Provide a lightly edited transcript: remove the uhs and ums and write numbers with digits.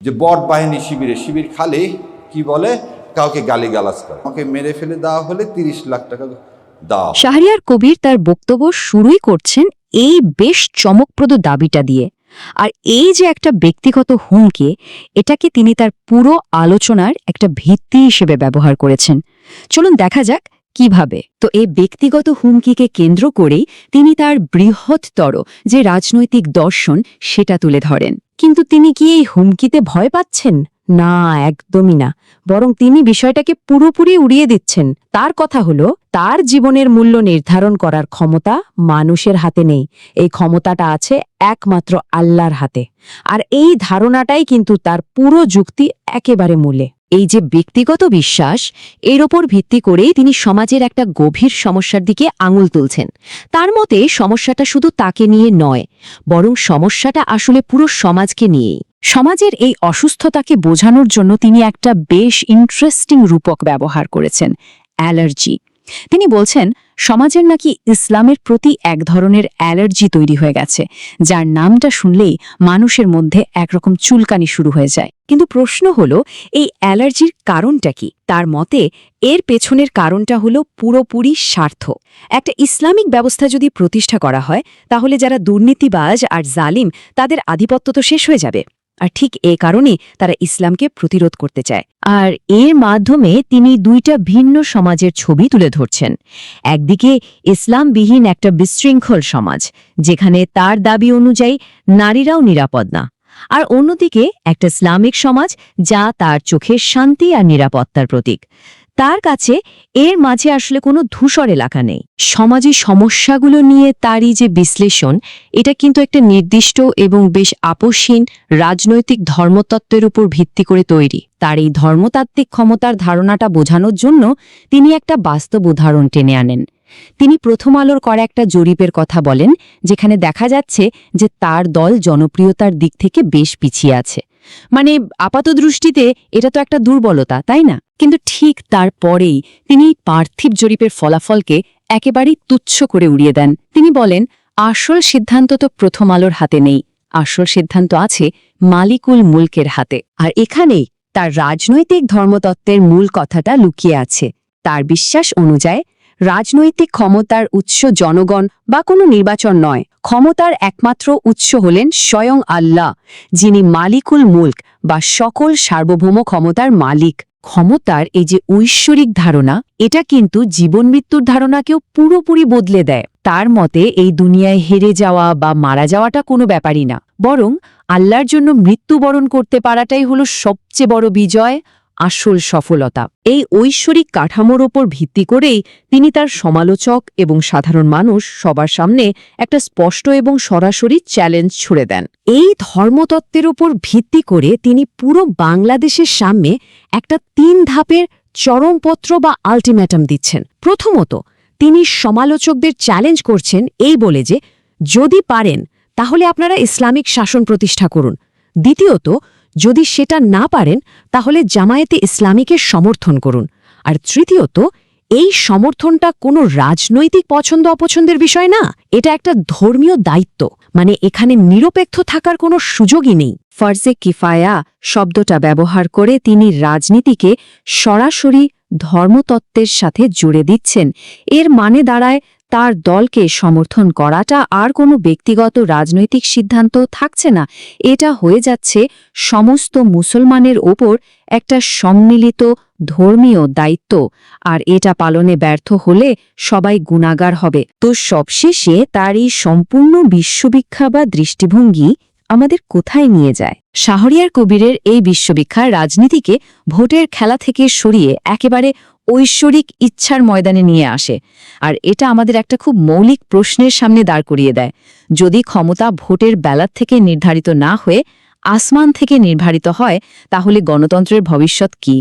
যে বট বাহিনী শিবির খালি কি বলে, কাউকে গালিগালাজ করে, আমাকে মেরে ফেলে দেওয়া হলে 30 লাখ টাকা দাও। শাহরিয়ার কবির তার বক্তব্য শুরুই করছেন এই বেশ চমকপ্রদ দাবিটা দিয়ে। আর এই যে একটা ব্যক্তিগত হুমকি, এটাকে তিনি তার পুরো আলোচনার একটা ভিত্তি হিসেবে ব্যবহার করেছেন। চলুন দেখা যাক কিভাবে। তো এই ব্যক্তিগত হুমকিকে কেন্দ্র করেই তিনি তার বৃহত্তর যে রাজনৈতিক দর্শন সেটা তুলে ধরেন। কিন্তু তিনি কি এই হুমকিতে ভয় পাচ্ছেন? না, একদমই না। বরং তিনি বিষয়টাকে পুরোপুরি উড়িয়ে দিচ্ছেন। তার কথা হলো, তার জীবনের মূল্য নির্ধারণ করার ক্ষমতা মানুষের হাতে নেই, এই ক্ষমতাটা আছে একমাত্র আল্লাহর হাতে। আর এই ধারণাটাই কিন্তু তার পুরো যুক্তি একেবারে মূলে। এই যে ব্যক্তিগত বিশ্বাস, এর ওপর ভিত্তি করেই তিনি সমাজের একটা গভীর সমস্যার দিকে আঙুল তুলছেন। তার মতে সমস্যাটা শুধু তাকে নিয়ে নয়, বরং সমস্যাটা আসলে পুরো সমাজকে নিয়েই। সমাজের এই অসুস্থতাকে বোঝানোর জন্য তিনি একটা বেশ ইন্টারেস্টিং রূপক ব্যবহার করেছেন, অ্যালার্জি। তিনি বলছেন সমাজের নাকি ইসলামের প্রতি এক ধরনের অ্যালার্জি তৈরি হয়ে গেছে, যার নামটা শুনলেই মানুষের মধ্যে একরকম চুলকানি শুরু হয়ে যায়। কিন্তু প্রশ্ন হলো, এই অ্যালার্জির কারণটা কি? তার মতে এর পেছনের কারণটা হলো পুরোপুরি স্বার্থ। একটা ইসলামিক ব্যবস্থা যদি প্রতিষ্ঠা করা হয়, তাহলে যারা দুর্নীতিবাজ আর জালিম, তাদের আধিপত্য তো শেষ হয়ে যাবে। আর ঠিক এ কারণেই তারা ইসলামকে প্রতিরোধ করতে চায়। আর এর মাধ্যমে তিনি দুইটা ভিন্ন সমাজের ছবি তুলে ধরছেন। একদিকে ইসলামবিহীন একটা বিশৃঙ্খল সমাজ, যেখানে তার দাবি অনুযায়ী নারীরাও নিরাপদ না। আর অন্যদিকে একটা ইসলামিক সমাজ, যা তার চোখের শান্তি আর নিরাপত্তার প্রতীক। তার কাছে এর মাঝে আসলে কোনো ধূসর এলাকা নেই। সমাজী সমস্যাগুলো নিয়ে তারই যে বিশ্লেষণ, এটা কিন্তু একটা নির্দিষ্ট এবং বেশ আপোষহীন রাজনৈতিক ধর্মতত্ত্বের উপর ভিত্তি করে তৈরি। তার এই ধর্মতাত্ত্বিক ক্ষমতার ধারণাটা বোঝানোর জন্য তিনি একটা বাস্তব উদাহরণ টেনে আনেন। তিনি প্রথম আলোর করা একটা জরিপের কথা বলেন, যেখানে দেখা যাচ্ছে যে তার দল জনপ্রিয়তার দিক থেকে বেশ পিছিয়ে আছে। মানে আপাতদৃষ্টিতে এটা তো একটা দুর্বলতা, তাই না? কিন্তু ঠিক তারপরেই তিনি পার্থিব জরিপের ফলাফলকে একেবারেই তুচ্ছ করে উড়িয়ে দেন। তিনি বলেন, আসল সিদ্ধান্ত তো প্রথম আলোর হাতে নেই, আসল সিদ্ধান্ত আছে মালিকুল মুলকের হাতে। আর এখানেই তার রাজনৈতিক ধর্মতত্ত্বের মূল কথাটা লুকিয়ে আছে। তার বিশ্বাস অনুযায়ী রাজনৈতিক ক্ষমতার উৎস জনগণ বা কোনো নির্বাচন নয়, ক্ষমতার একমাত্র উৎস হলেন স্বয়ং আল্লাহ, যিনি মালিকুল মুলক বা সকল সার্বভৌম ক্ষমতার মালিক। ক্ষমতার এই যে ঐশ্বরিক ধারণা, এটা কিন্তু জীবন মৃত্যুর ধারণাকেও পুরোপুরি বদলে দেয়। তার মতে এই দুনিয়ায় হেরে যাওয়া বা মারা যাওয়াটা কোনো ব্যাপারই না, বরং আল্লাহর জন্য মৃত্যুবরণ করতে পারাটাই হলো সবচেয়ে বড় বিজয়, আসল সফলতা। এই ঐশ্বরিক কাঠামোর ওপর ভিত্তি করেই তিনি তার সমালোচক এবং সাধারণ মানুষ সবার সামনে একটা স্পষ্ট এবং সরাসরি চ্যালেঞ্জ ছুড়ে দেন। এই ধর্মতত্ত্বের ওপর ভিত্তি করে তিনি পুরো বাংলাদেশের সামনে একটা 3 ধাপের চরমপত্র বা আল্টিমেটাম দিচ্ছেন। প্রথমত, তিনি সমালোচকদের চ্যালেঞ্জ করছেন এই বলে যে, যদি পারেন তাহলে আপনারা ইসলামিক শাসন প্রতিষ্ঠা করুন। দ্বিতীয়ত, যদি সেটা না পারেন তাহলে জামায়াতে ইসলামীকে সমর্থন করুন। আর তৃতীয়ত, এই সমর্থনটা কোনো রাজনৈতিক পছন্দ অপছন্দের বিষয় না, এটা একটা ধর্মীয় দায়িত্ব। মানে এখানে নিরপেক্ষ থাকার কোনো সুযোগই নেই। ফরজে কিফায়া শব্দটা ব্যবহার করে তিনি রাজনীতিকে সরাসরি ধর্মতত্ত্বের সাথে জুড়ে দিচ্ছেন। এর মানে দাঁড়ায় তার দলকে সমর্থন করাটা আর কোনো ব্যক্তিগত রাজনৈতিক সিদ্ধান্ত থাকছে না, এটা হয়ে যাচ্ছে সমস্ত মুসলমানের ওপর একটা সম্মিলিত ধর্মীয় দায়িত্ব। আর এটা পালনে ব্যর্থ হলে সবাই গুনাহগার হবে। তো সবশেষে তার এই সম্পূর্ণ বিশ্ববিখ্যাত বা দৃষ্টিভঙ্গি আমাদের কোথায় নিয়ে যায়? শাহরিয়ার কবিরের এই বিশ্ববিখ্যাত রাজনীতিকে ভোটের খেলা থেকে সরিয়ে একেবারে ঐশ্বরিক ইচ্ছার ময়দানে নিয়ে আসে। আর এটা আমাদের একটা খুব মৌলিক প্রশ্নের সামনে দাঁড় করিয়ে দেয়, যদি ক্ষমতা ভোটের ব্যালট থেকে নির্ধারিত না হয়ে আসমান থেকে নির্ধারিত হয়, তাহলে গণতন্ত্রের ভবিষ্যৎ কি?